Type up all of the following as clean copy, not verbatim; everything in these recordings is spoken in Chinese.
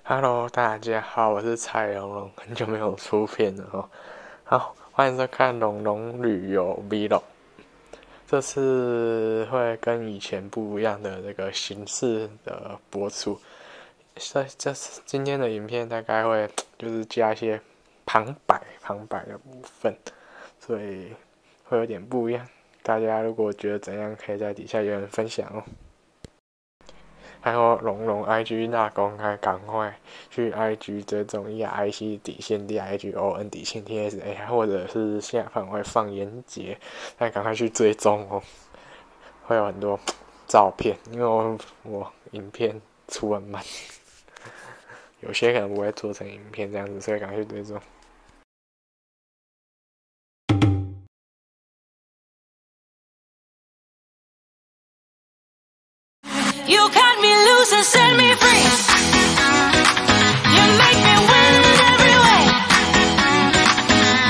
Hello，大家好，我是蔡龙龙，很久没有出片了哦。好，欢迎收看龙龙旅游 Vlog。这次会跟以前不一样的这个形式的播出。今天的影片大概会就是加一些旁白的部分，所以会有点不一样。大家如果觉得怎样，可以在底下留言分享哦。还有龙龙 IG 大公开，赶快去 IG 追踪一下 IC 底线 DIGON 底线 TSA， 或者是下方会放链接，大家赶快去追踪哦。会有很多照片，因为我影片出很慢，有些可能不会做成影片这样子，所以赶快去追踪。You cut me loose and set me free. You make me win in every way.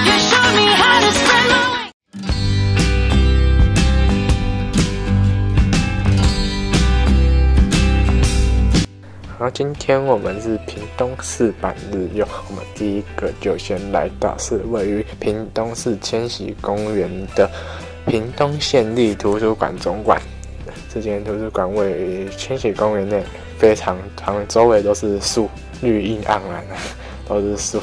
You show me how to spread my wings. 好，今天我们是屏东市版日游，我们第一个就先来到是位于屏东市千禧公园的屏东县立图书馆总馆。这间图书馆位于千禧公园内，非常周围都是树，绿意盎然啊，都是树。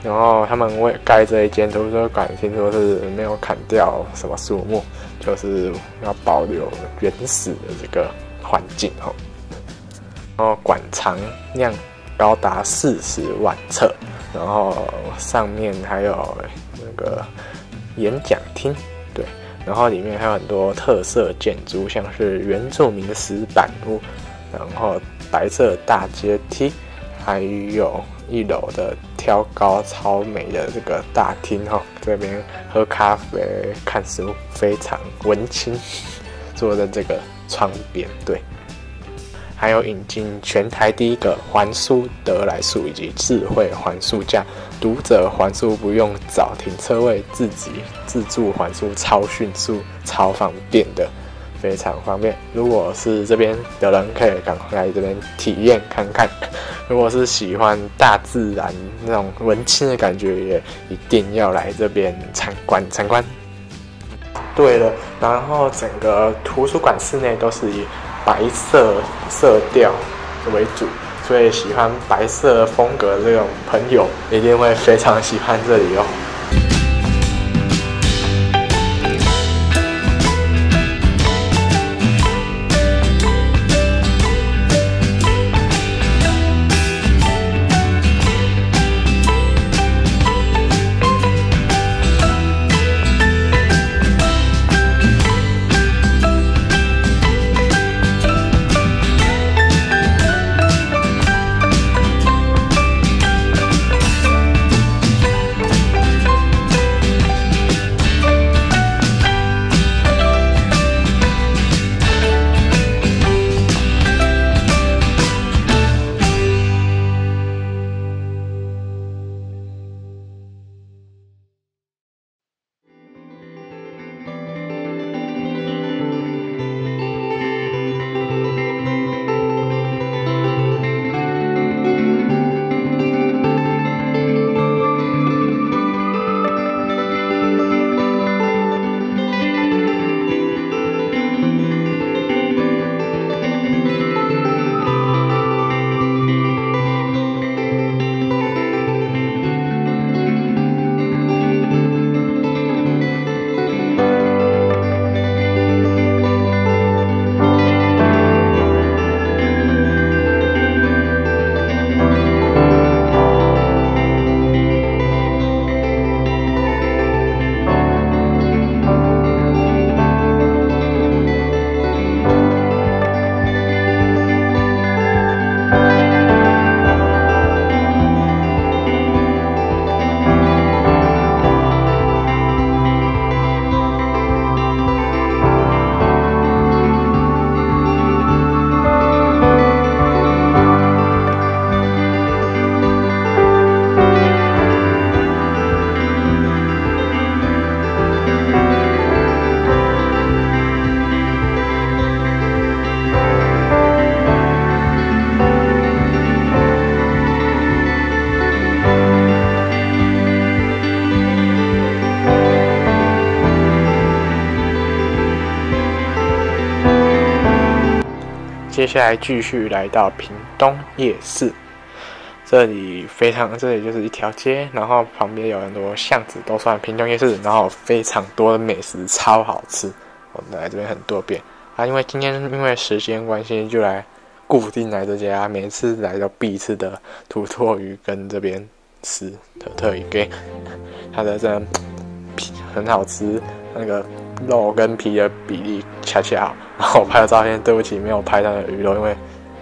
然后他们为盖这一间图书馆，听说是没有砍掉什么树木，就是要保留原始的这个环境哦。然后馆藏量高达40万册，然后上面还有那个演讲厅，对。然后里面还有很多特色建筑，像是原住民的石板屋，然后白色大阶梯，还有1楼的挑高超美的这个大厅哈，这边喝咖啡看书非常文青，坐在这个窗边，对。还有引进全台第一个还书得来速以及智慧还书架，读者还书不用找停车位，自己自助还书超迅速、超方便的，非常方便。如果是这边的人，可以赶快来这边体验看看。如果是喜欢大自然那种文青的感觉，也一定要来这边参观。对了，然后整个图书馆室内都是以白色色调为主，所以喜欢白色风格的这种朋友一定会非常喜欢这里哦。接下来继续来到屏东夜市，这里就是一条街，然后旁边有很多巷子，都算屏东夜市，然后非常多的美食，超好吃。我们来这边很多遍啊，因为今天因为时间关系，就来固定来这家，每次来都必吃的土托鱼跟这边吃特意给它的真的皮很好吃，那个肉跟皮的比例恰恰好。然后我拍了照片，对不起没有拍到的鱼肉，因为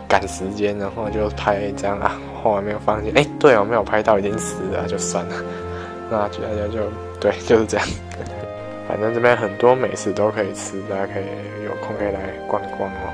赶时间，然后就拍这样啊，后来没有放进。对，我没有拍到，已经死了，就算了。那大家对，就是这样。反正这边很多美食都可以吃，大家可以有空可以来逛逛哦。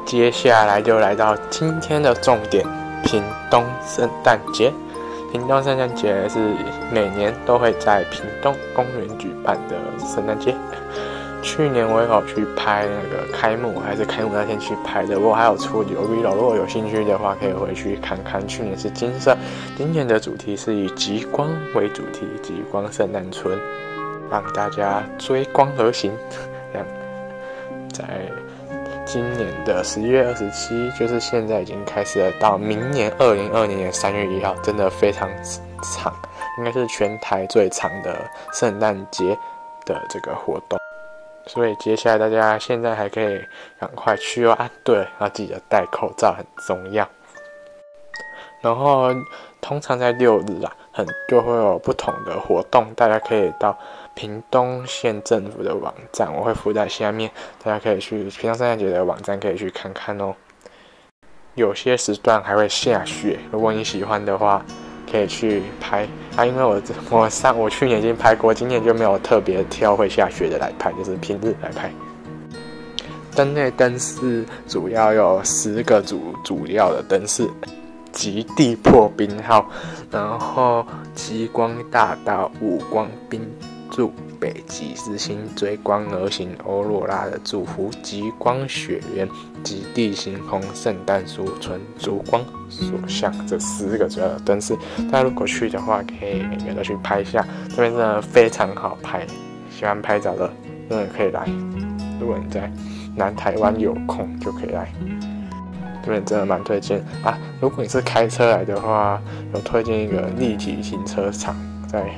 接下来就来到今天的重点——屏东圣诞节。屏东圣诞节是每年都会在屏东公园举办的圣诞节。去年我有去拍那个开幕，还是开幕那天去拍的。我还有出有 vlog， 如果有兴趣的话，可以回去看看。去年是金色，今年的主题是以极光为主题，极光圣诞村，让大家追光而行。这样，在今年的11月27，就是现在已经开始了，到明年2020年3月1号，真的非常长，应该是全台最长的圣诞节的这个活动。所以接下来大家现在还可以赶快去哦。对，要记得戴口罩，很重要。然后通常在6日就会有不同的活动，大家可以到屏东县政府的网站，我会附在下面，大家可以去屏东圣诞节的网站可以去看看哦。有些时段还会下雪，如果你喜欢的话，可以去拍因为我去年已经拍过，今年就没有特别挑会下雪的来拍，就是平日来拍。灯内灯饰主要有10个主要的灯饰。极地破冰号，然后极光大道、五光冰柱、北极之星、追光而行、欧罗拉的祝福、极光雪原、极地星空、圣诞树村、烛光所向，这10个主要的灯饰。大家如果去的话，可以每个都去拍一下，这边真的非常好拍，喜欢拍照的真的可以来。如果你在南台湾有空，就可以来。这边真的蛮推荐如果你是开车来的话，有推荐一个立体停车场，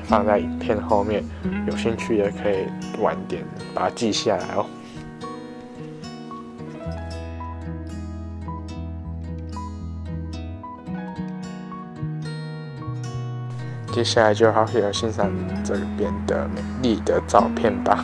放在影片后面，有兴趣的可以晚点把它记下来哦。接下来就好好欣赏这边的美丽的照片吧。